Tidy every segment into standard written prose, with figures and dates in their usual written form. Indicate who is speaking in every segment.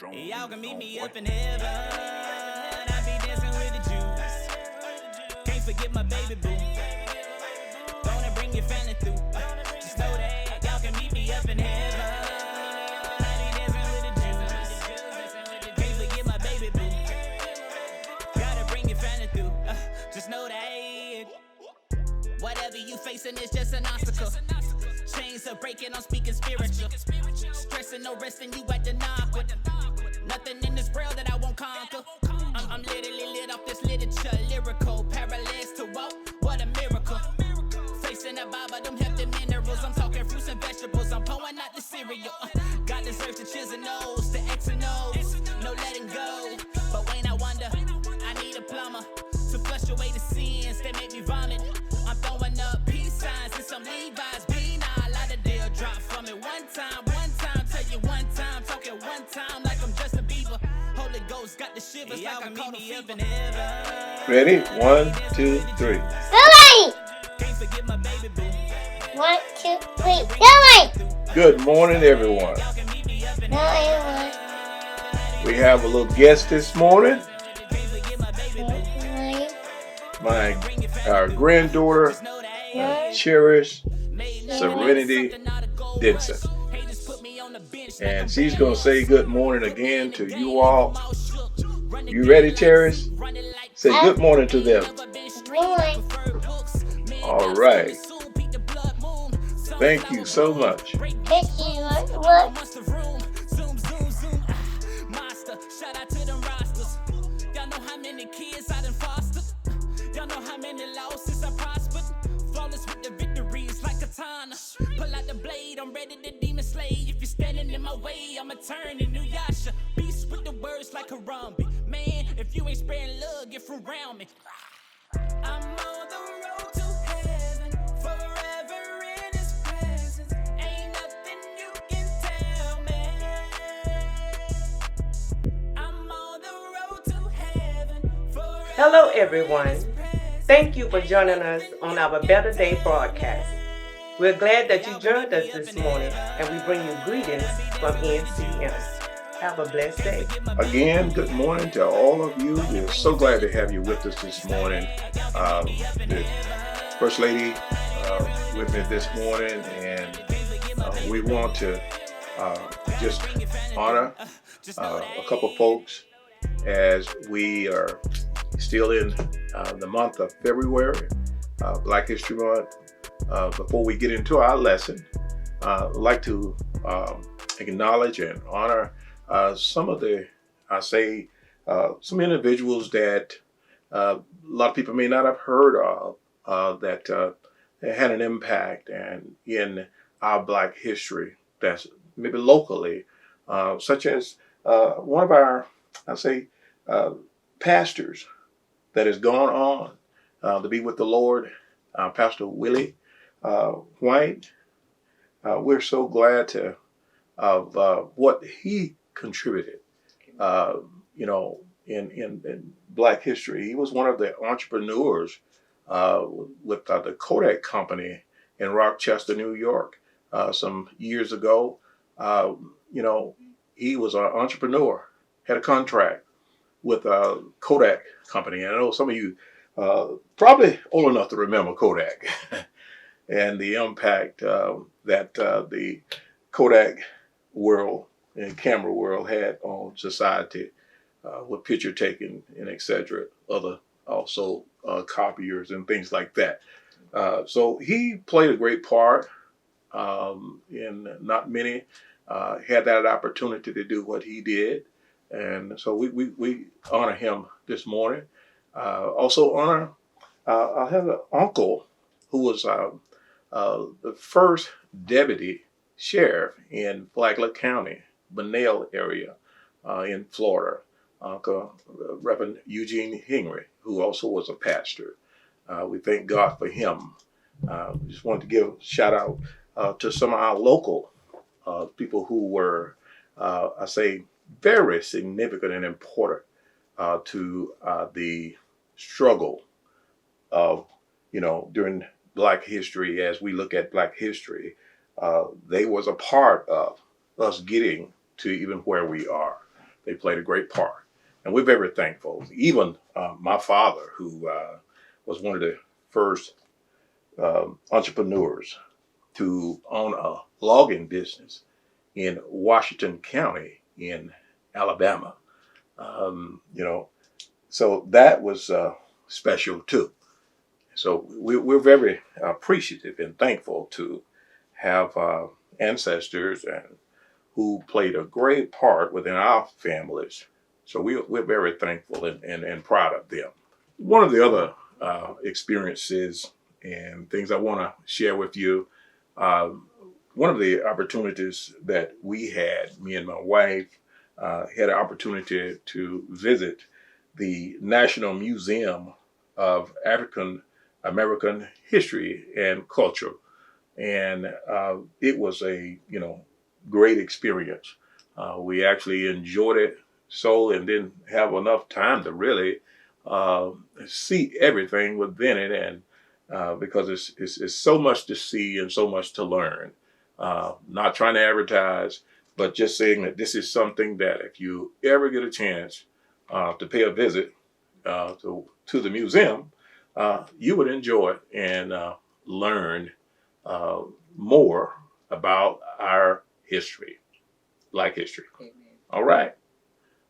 Speaker 1: Y'all can meet me up in heaven. I be dancing with the Jews. Can't forget my baby boo. Gonna bring your family through. Just know that y'all can meet me up in heaven. I be dancing with the Jews. Can't forget my baby boo. Gotta bring your family through. Just know that whatever you facing is just an obstacle. Chains are breaking, I'm speaking spiritual. Stressing, no resting, you at the knock with nothing in this world that I won't conquer. I'm literally lit off this literature, lyrical, paralyzed to walk, what a miracle. Facing the Bible, them healthy minerals. I'm talking fruits and vegetables, I'm pouring out the cereal. God deserves the chills and O's, the X and O's, no letting go. But when I wonder, I need a plumber to flush away the sins that make me vomit. I'm throwing up peace signs and some Levi's B9. Lot of deal drop from it one time, tell you one time, talking one time like I'm Justin Bieber. Holy Ghost got the shivers like I caught me up in heaven.
Speaker 2: Ready? 1, 2, 3.
Speaker 3: Go!
Speaker 1: Can't forget my baby boo.
Speaker 3: 1, 2, 3, go!
Speaker 2: Good morning, everyone.
Speaker 3: No, everyone.
Speaker 2: We have a little guest this morning. Our granddaughter, Cherish Serenity Denson. And she's going to say good morning again to you all. You ready, Cherish? Say good morning to them.
Speaker 3: Boy.
Speaker 2: All right. Thank you so much.
Speaker 3: Thank you. What?
Speaker 1: Shout out to them rosters. Y'all know how many kids I done fostered. Y'all know how many losses I prospered. Flawless with the victories like katana. Pull out the blade, I'm ready to demon slay. If you're standing in my way, I'ma turn in New Yasha. Beast with the words like Harambe. Man, if you ain't spreading love, get from around me. I'm on the road to heaven, forever in his presence. Ain't nothing you can tell me. I'm on the road to heaven, forever.
Speaker 4: Hello everyone. Thank you for joining us on our Better Day broadcast. We're glad that you joined us this morning and we bring you greetings from NCM. Have a blessed day.
Speaker 2: Again, good morning to all of you. We're so glad to have you with us this morning. The First Lady with me this morning, and we want to just honor a couple folks as we are still in the month of February, Black History Month. Before we get into our lesson, I'd like to acknowledge and honor some of the, some individuals that a lot of people may not have heard of that had an impact and in our Black history that's maybe locally, such as one of our, pastors that has gone on to be with the Lord, Pastor Willie White. We're so glad of what he contributed, in Black history. He was one of the entrepreneurs with the Kodak company in Rochester, New York, some years ago. He was an entrepreneur, had a contract with a Kodak company. And I know some of you probably old enough to remember Kodak and the impact that the Kodak world and camera world had on society with picture taking and etc. Other also copiers and things like that. So he played a great part in not many had that opportunity to do what he did. And so we honor him this morning. Also honor, I have an uncle who was the first deputy sheriff in Flagler County, Bunnell area in Florida, Uncle Reverend Eugene Henry, who also was a pastor. We thank God for him. We just wanted to give a shout out to some of our local people who were, very significant and important to the struggle of, during Black history. As we look at Black history, they was a part of us getting to even where we are. They played a great part. And we're very thankful. Even my father, who was one of the first entrepreneurs to own a logging business in Washington County in Alabama. So that was special too. So we're very appreciative and thankful to have ancestors and who played a great part within our families. So we're very thankful and proud of them. One of the other experiences and things I want to share with you, one of the opportunities that we had, me and my wife, had an opportunity to visit the National Museum of African American History and Culture. And it was a, great experience. We actually enjoyed it so and didn't have enough time to really see everything within it. And because it's so much to see and so much to learn. Not trying to advertise, but just saying that this is something that if you ever get a chance to pay a visit to the museum, you would enjoy it and learn more about our history, Black history.
Speaker 4: Amen.
Speaker 2: All right.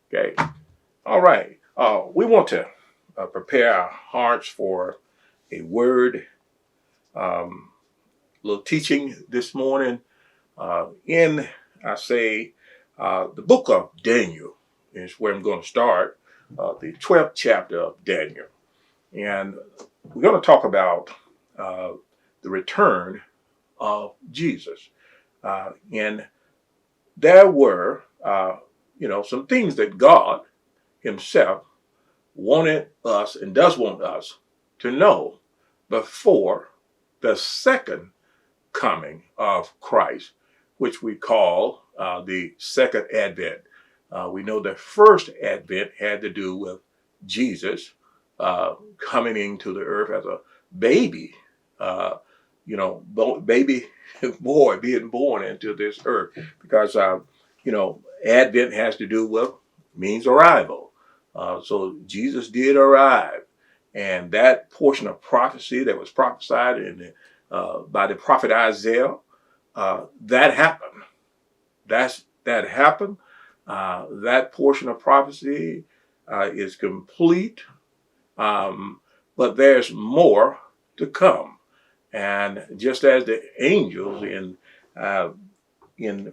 Speaker 2: Okay. All right. We want to prepare our hearts for a word, little teaching this morning in, the book of Daniel is where I'm going to start, the 12th chapter of Daniel. And we're going to talk about the return of Jesus. And there were, some things that God himself wanted us and does want us to know before the second coming of Christ, which we call the second advent. We know the first advent had to do with Jesus coming into the earth as a baby, baby boy being born into this earth, because Advent has to do with means arrival. So Jesus did arrive, and that portion of prophecy that was prophesied by the prophet Isaiah, that happened. That happened. That portion of prophecy is complete, but there's more to come. And just as the angels in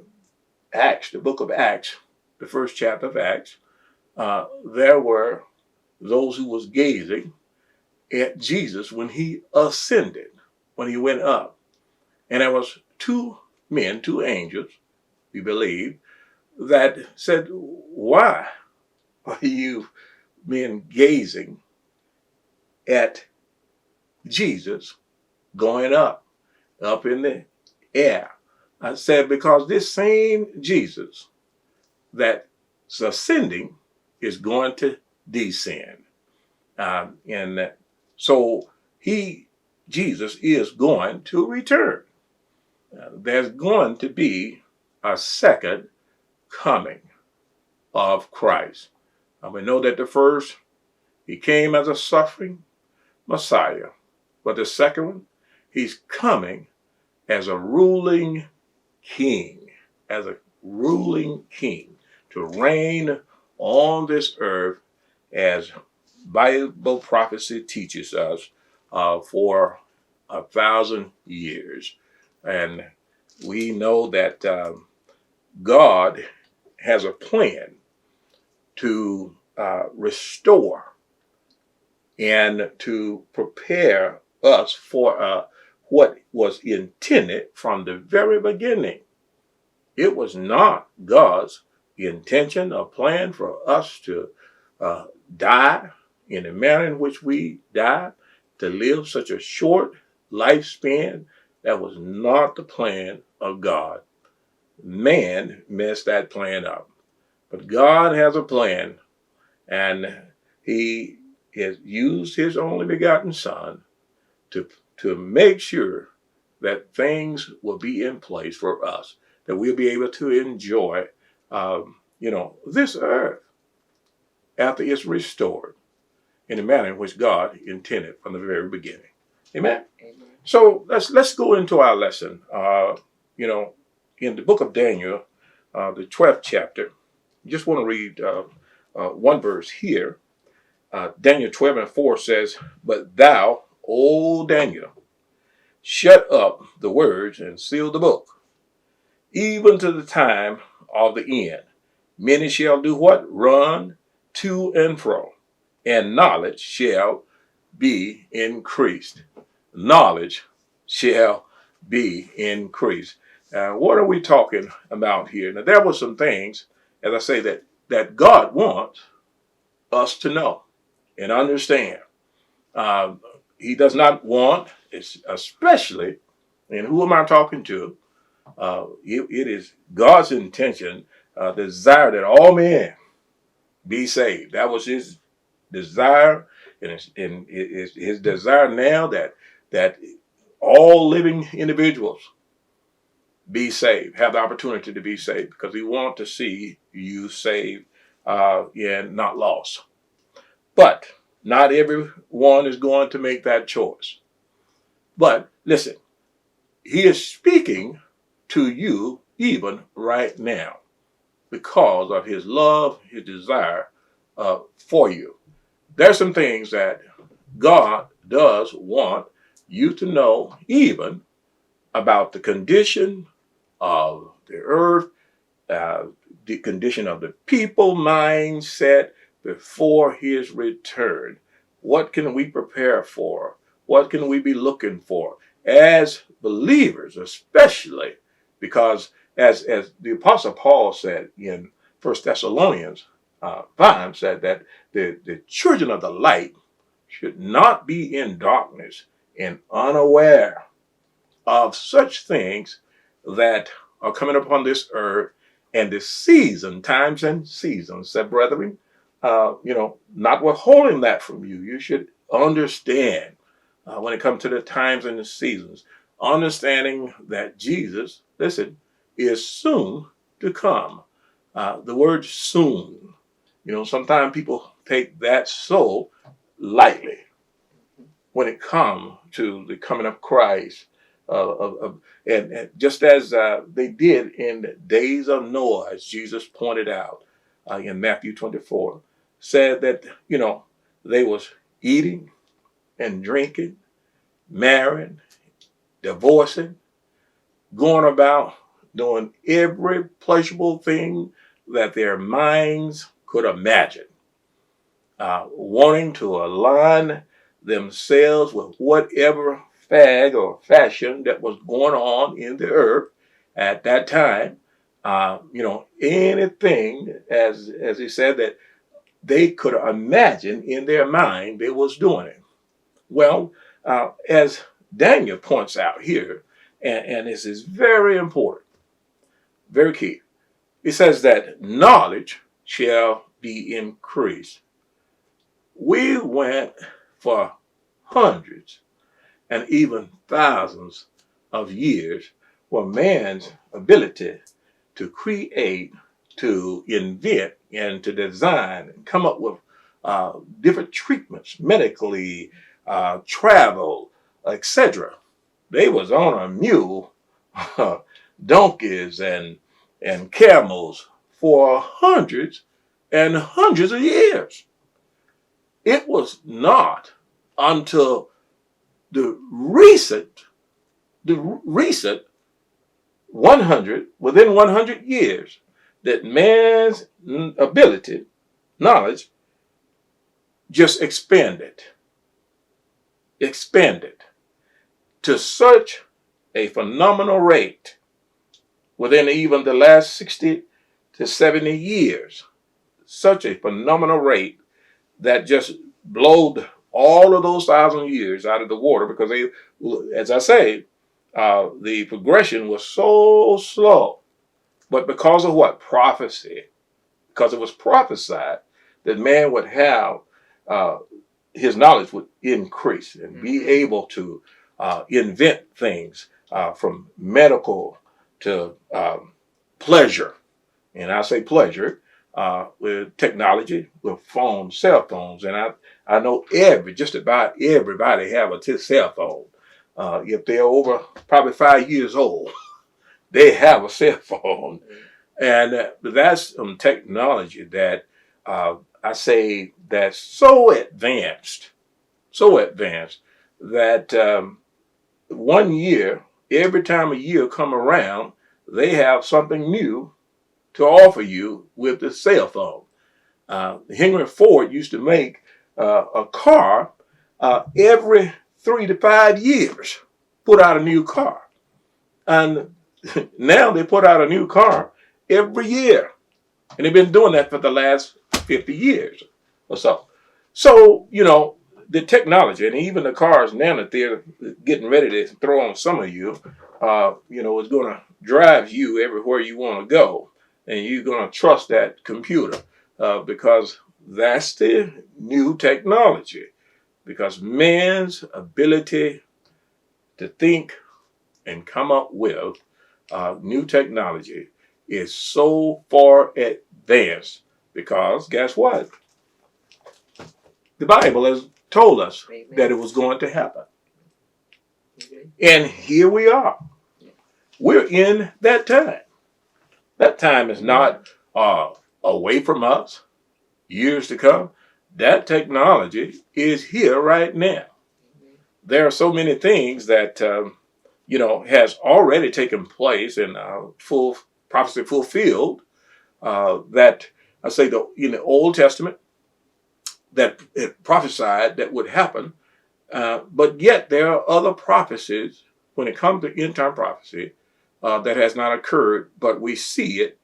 Speaker 2: Acts, the book of Acts, the first chapter of Acts, there were those who was gazing at Jesus when he ascended, when he went up. And there was two angels, we believe, that said, "Why are you men gazing at Jesus going up in the air?" I said, because this same Jesus that's ascending is going to descend. And so Jesus is going to return. There's going to be a second coming of Christ. We know that the first, he came as a suffering Messiah. But the second one, he's coming as a ruling king, to reign on this earth, as Bible prophecy teaches us, for 1,000 years. And we know that God has a plan to restore and to prepare us for what was intended from the very beginning. It was not God's intention or plan for us to die in the manner in which we died, to live such a short lifespan. That was not the plan of God. Man messed that plan up. But God has a plan, and he has used his only begotten Son to make sure that things will be in place for us, that we'll be able to enjoy this earth after it's restored in the manner in which God intended from the very beginning. Amen.
Speaker 4: Amen.
Speaker 2: So let's go into our lesson. In the book of Daniel, the 12th chapter. Just want to read one verse here. Daniel 12:4 says, "But thou, O Daniel, shut up the words and seal the book, even to the time of the end. Many shall do what? Run to and fro, and knowledge shall be increased." Knowledge shall be increased. What are we talking about here? Now, there were some things, as I say, that God wants us to know and understand. He does not want, especially, and who am I talking to? It is God's intention, desire that all men be saved. That was his desire, and his desire now that all living individuals be saved, have the opportunity to be saved, because he wants to see you saved and not lost. But not everyone is going to make that choice. But listen, he is speaking to you even right now because of his love, his desire for you. There's some things that God does want you to know, even about the condition of the earth, the condition of the people mindset before his return. What can we prepare for? What can we be looking for as believers, especially because as the Apostle Paul said in 1 Thessalonians 5, said that the children of the light should not be in darkness and unaware of such things that are coming upon this earth and the times and seasons. Said, brethren, not withholding that from you. You should understand when it comes to the times and the seasons, understanding that Jesus, listen, is soon to come. The word soon, sometimes people take that so lightly when it comes to the coming of Christ. And just as they did in the days of Noah, as Jesus pointed out in Matthew 24, said that, they was eating and drinking, marrying, divorcing, going about doing every pleasurable thing that their minds could imagine, wanting to align themselves with whatever fad or fashion that was going on in the earth at that time. Anything, as he said, that they could imagine in their mind, they was doing it. Well, as Daniel points out here, and this is very important, very key. It says that knowledge shall be increased. We went for hundreds and even thousands of years where man's ability to create, to invent, and to design and come up with different treatments, medically, travel, etc. They was on a mule, donkeys, and camels for hundreds and hundreds of years. It was not until the recent within 100 years, that man's ability, knowledge, just expanded to such a phenomenal rate within even the last 60 to 70 years, such a phenomenal rate that just blowed all of those 1,000 years out of the water, because they, as I say, the progression was so slow. But because of what? Prophecy. Because it was prophesied that man would have, his knowledge would increase and be able to invent things from medical to pleasure. And I say pleasure with technology, with phones, cell phones, and I know just about everybody have a cell phone. If they're over probably 5 years old, they have a cell phone, and that's technology that I say that's so advanced that 1 year, every time a year come around, they have something new to offer you with the cell phone. Henry Ford used to make a car every 3 to 5 years, put out a new car. And now they put out a new car every year. And they've been doing that for the last 50 years or so. So, the technology and even the cars now that they're getting ready to throw on some of you, is going to drive you everywhere you want to go. And you're going to trust that computer because that's the new technology. Because man's ability to think and come up with new technology is so far advanced because guess what? The Bible has told us that it was going to happen. And here we are. We're in that time. That time is not away from us, years to come. That technology is here right now. There are so many things that, has already taken place and full prophecy fulfilled that I say in the Old Testament that it prophesied that would happen. But yet there are other prophecies when it comes to end time prophecy that has not occurred, but we see it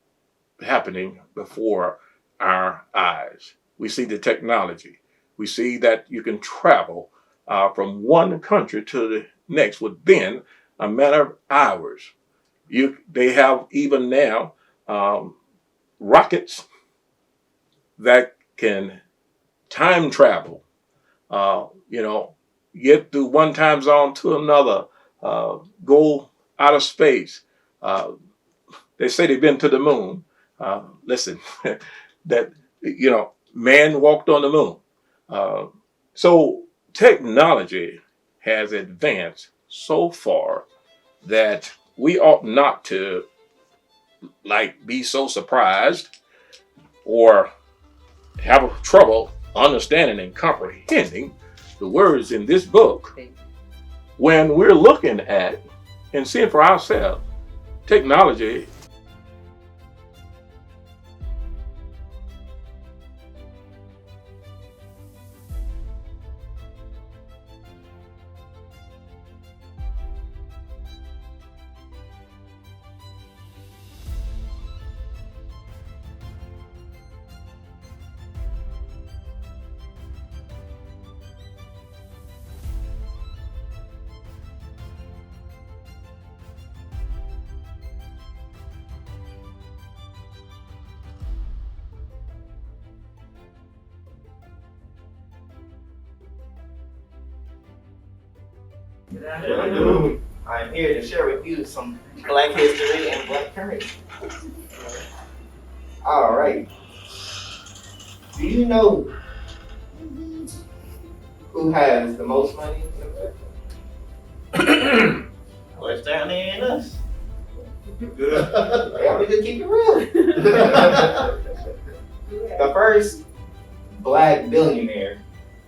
Speaker 2: happening before our eyes. We see the technology. We see that you can travel from one country to the next within a matter of hours. They have even now rockets that can time travel, get through one time zone to another, go out of space. They say they've been to the moon. Listen, that, man walked on the moon. So technology has advanced so far that we ought not to be so surprised or have trouble understanding and comprehending the words in this book when we're looking at and seeing for ourselves technology.
Speaker 5: Good afternoon. I'm here to share with you some Black history and Black currency. All right. Do you know who has the most money in America? What's down there in us? Yeah, we just keep it real. The first Black billionaire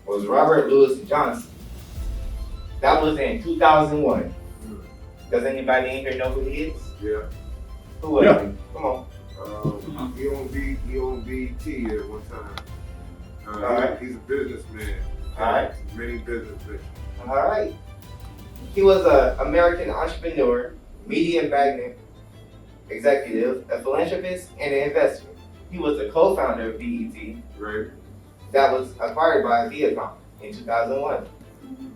Speaker 5: was Robert Louis Johnson. That was in 2001. Does anybody in here know who he is?
Speaker 6: Yeah.
Speaker 5: Who was he? Come on.
Speaker 6: He owned BET at one time. He's a businessman.
Speaker 5: All right.
Speaker 6: Many business ventures.
Speaker 5: All right. He was an American entrepreneur, media magnate, executive, a philanthropist, and an investor. He was the co-founder of BET.
Speaker 6: Right.
Speaker 5: That was acquired by Viacom in 2001.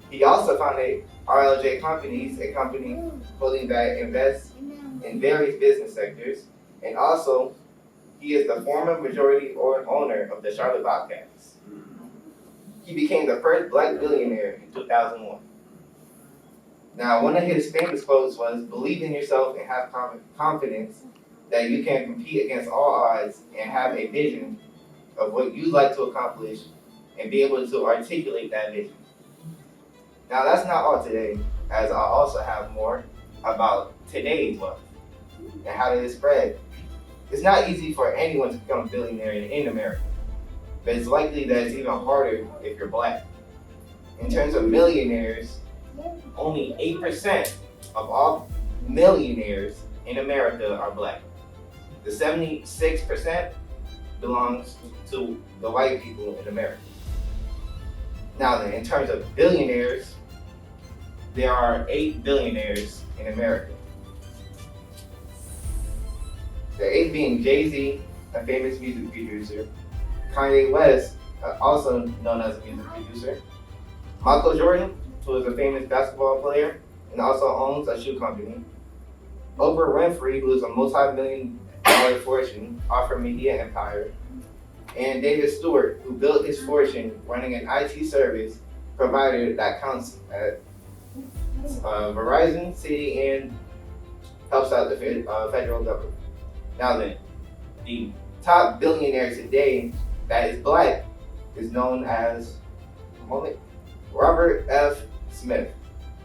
Speaker 5: He also founded RLJ Companies, a company holding that invests in various business sectors, and also he is the former majority owner of the Charlotte Bobcats. He became the first Black billionaire in 2001. Now, one of his famous quotes was, "Believe in yourself and have confidence that you can compete against all odds and have a vision of what you'd like to accomplish and be able to articulate that vision. Now that's not all today, as I also have more about today's wealth and how did it spread. It's not easy for anyone to become a billionaire in America, but it's likely that it's even harder if you're black. In terms of millionaires, only 8% of all millionaires in America are black. The 76% belongs to the white people in America. Now then, in terms of billionaires, there are 8 billionaires in America. The 8 being Jay-Z, a famous music producer, Kanye West, also known as a music producer, Michael Jordan, who is a famous basketball player and also owns a shoe company, Oprah Winfrey, who is a multi-million-dollar fortune off her media empire, and David Stewart, who built his fortune running an IT service provider that counts at Verizon, City, and helps out the federal government. Now then, the top billionaire today that is black is known as Robert F. Smith,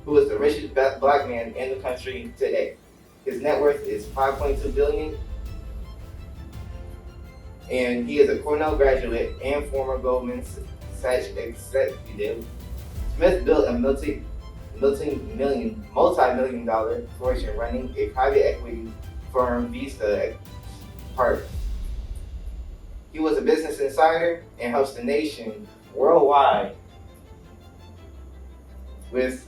Speaker 5: who is the richest black man in the country today. His net worth is $5.2 billion, and he is a Cornell graduate and former Goldman Sachs executive. Smith built a multi-million-dollar fortune running a private equity firm, Vista Partners. He was a business insider and helps the nation worldwide with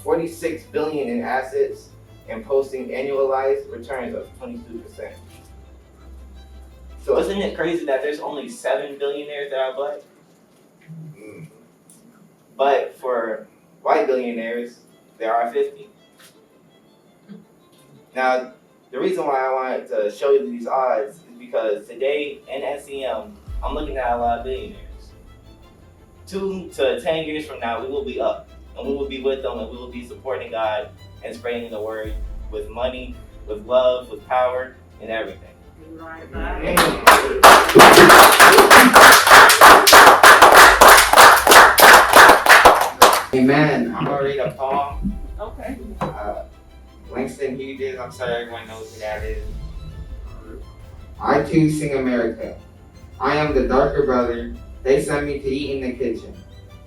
Speaker 5: $46 billion in assets and posting annualized returns of 22%. So isn't it crazy that there's only 7 billionaires that are black? But for white billionaires, there are 50. Now, the reason why I wanted to show you these odds is because today in SEM, I'm looking at a lot of billionaires. 2 to 10 years from now, we will be up, and we will be with them, and we will be supporting God and spreading the word with money, with love, with power, and everything. Amen. I'm gonna read a poem.
Speaker 4: Okay.
Speaker 5: Langston Hughes, I'm sorry everyone knows who that is. I too sing America. I am the darker brother. They send me to eat in the kitchen.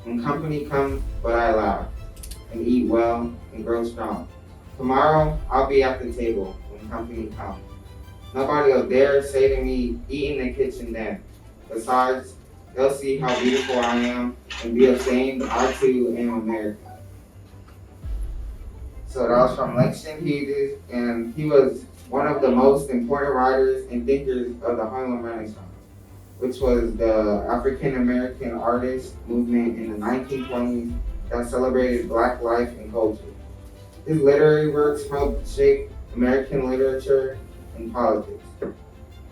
Speaker 5: When company comes, but I laugh and eat well and grow strong. Tomorrow I'll be at the table when company comes. Nobody will dare say to me, eat in the kitchen then. Besides, they'll see how beautiful I am and be ashamed I too am American. So that was from Langston Hughes, and he was one of the most important writers and thinkers of the Harlem Renaissance, which was the African American artist movement in the 1920s that celebrated Black life and culture. His literary works helped shape American literature and politics.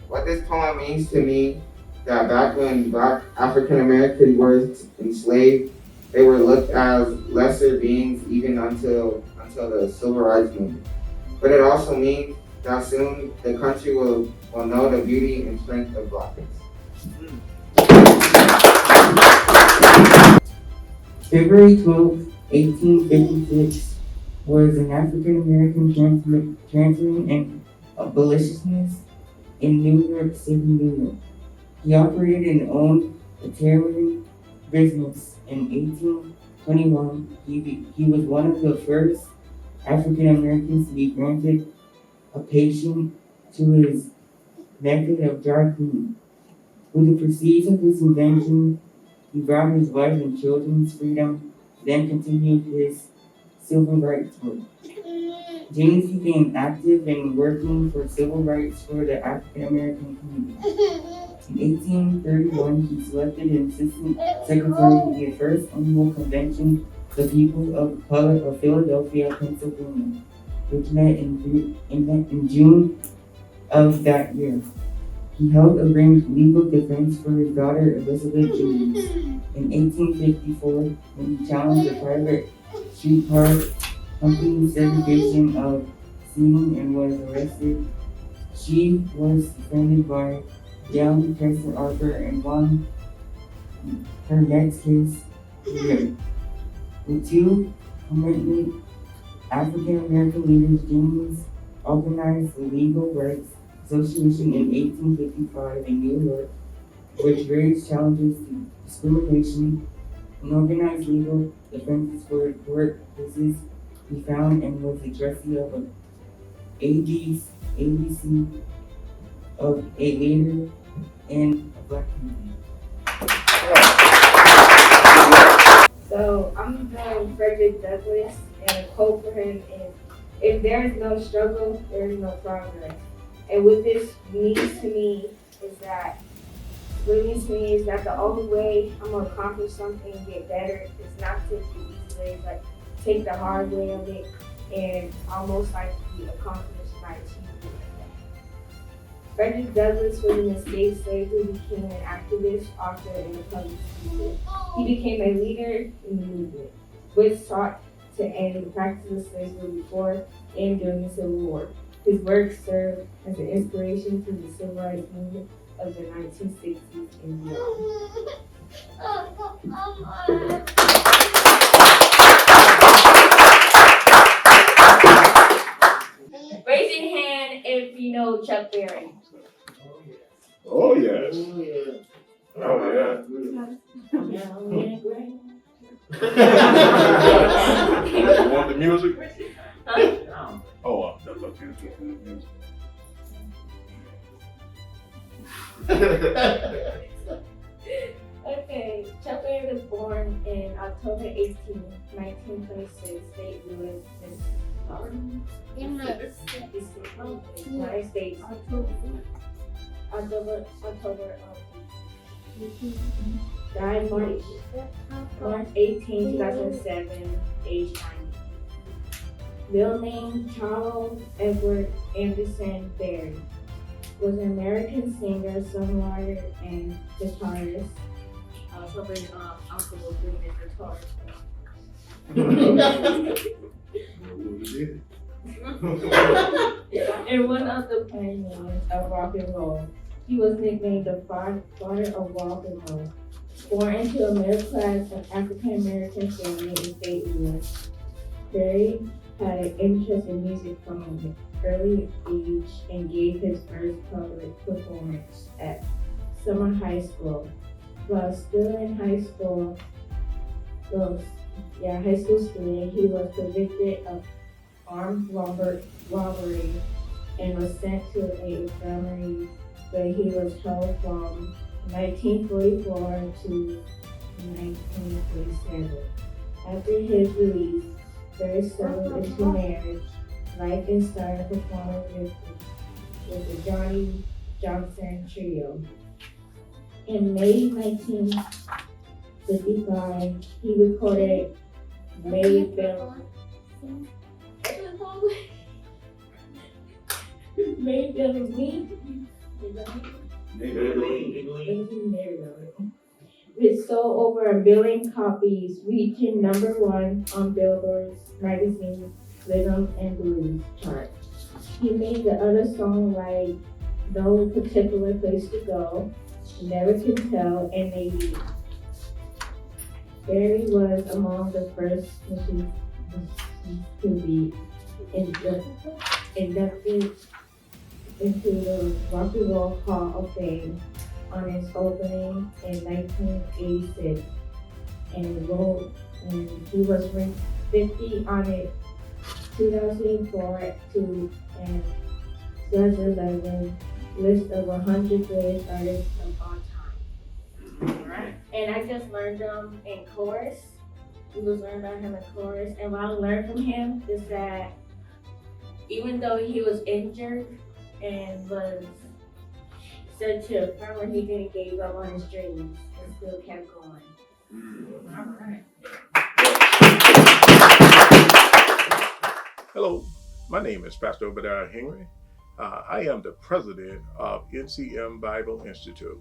Speaker 5: What this poem means to me, that back when Black African Americans were enslaved, they were looked as lesser beings even until the Civil Rights Movement. But it also means that soon the country will know the beauty and strength of Blackness.
Speaker 7: February 12, 1856 was an African American transferring and abolitionists in New York City, New York. He operated and owned a tailoring business. In 1821, he was one of the first African Americans to be granted a patent to his method of dry cleaning. With the proceeds of his invention, he brought his wife and children's freedom, then continued his civil rights work. James became active in working for civil rights for the African American community. In 1831, he selected an assistant secretary to the first annual convention of the people of color of Philadelphia, Pennsylvania, which met in June of that year. He held a legal defense for his daughter Elizabeth James. In 1854, when he challenged the private streetcar company's segregation of scene and was arrested. She was defended by Downey Preston Arthur and won her next case. The two prominent African American leaders, unions, organized the Legal Rights Association in 1855 in New York, which raised challenges to discrimination and organized legal defenses for court cases. He found and was the trustee of an ABC of a leader in a black community.
Speaker 8: So I'm from Frederick Douglass, and a quote for him is, "If there is no struggle, there is no progress." And what this means to me is that the only way I'm gonna accomplish something and get better is not take the easy way, but take the hard way of it, and almost like be accomplished by achieving it. Frederick Douglass was an escaped slave who became an activist, author, and a public speaker. He became a leader in the movement, which sought to end the practice of slavery before and during the Civil War. His work served as an inspiration to the civil rights movement of the 1960s and beyond. Raise your hand if you know Chuck Berry.
Speaker 2: Oh, yes. Oh, yeah. You want the music? Oh, that's what you music.
Speaker 8: Okay, Chuck Berry was born in October 18, 1926, St. Louis, Missouri, United States. October. Died March 18, 2007, age 90. Real name Charles Edward Anderson Berry. Was an American singer, songwriter, and guitarist. I was hoping Uncle would bring the guitar. And one of the pioneers of rock and roll. He was nicknamed the father of rock and roll. Born into a middle class of African American family in St. Louis, Berry had an interest in music from an early age and gave his first public performance at Summer High School. While still in high school student, he was convicted of armed robbery and was sent to a infirmary where he was held from 1944 to 1947. After his release, Berry settled into marriage, life, and started performing with the Johnny Johnson Trio. In May 1955, he recorded Mayville It sold over 1 billion copies, reaching #1 on Billboard's magazine Rhythm and Blues chart. He made the other songs like No Particular Place to Go, Never Can Tell, and Maybe. Berry was among the first musicians to be inducted into the Rock and Roll Hall of Fame on its opening in 1986, and he was ranked 50 on its 2004 to 2011 list of 100 greatest artists of all time. Alright. And I just learned him in chorus. We was learning about him in chorus, and what I learned from him is that even though he was injured and was sent to a firm where he didn't give up on his dreams and still kept going. Alright.
Speaker 2: Hello, my name is Pastor Obadiah Henry. I am the president of NCM Bible Institute.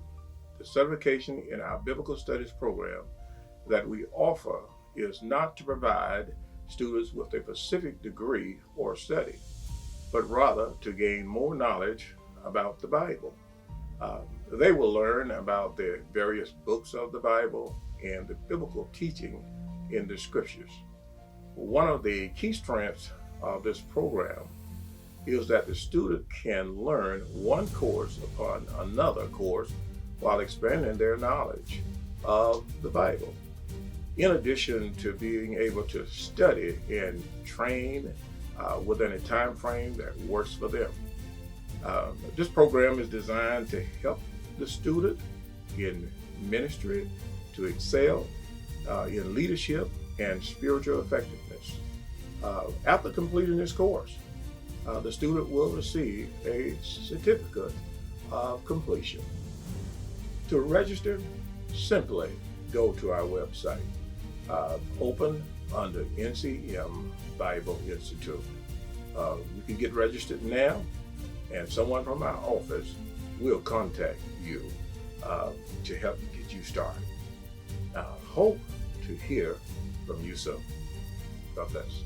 Speaker 2: The certification in our biblical studies program that we offer is not to provide students with a specific degree or study, but rather to gain more knowledge about the Bible. They will learn about the various books of the Bible and the biblical teaching in the scriptures. One of the key strengths of this program is that the student can learn one course upon another course while expanding their knowledge of the Bible. In addition to being able to study and train within a time frame that works for them. This program is designed to help the student in ministry to excel in leadership and spiritual effectiveness. After completing this course, the student will receive a certificate of completion. To register, simply go to our website, open under NCM Bible Institute. You can get registered now, and someone from our office will contact you to help get you started. I hope to hear from you soon. God bless.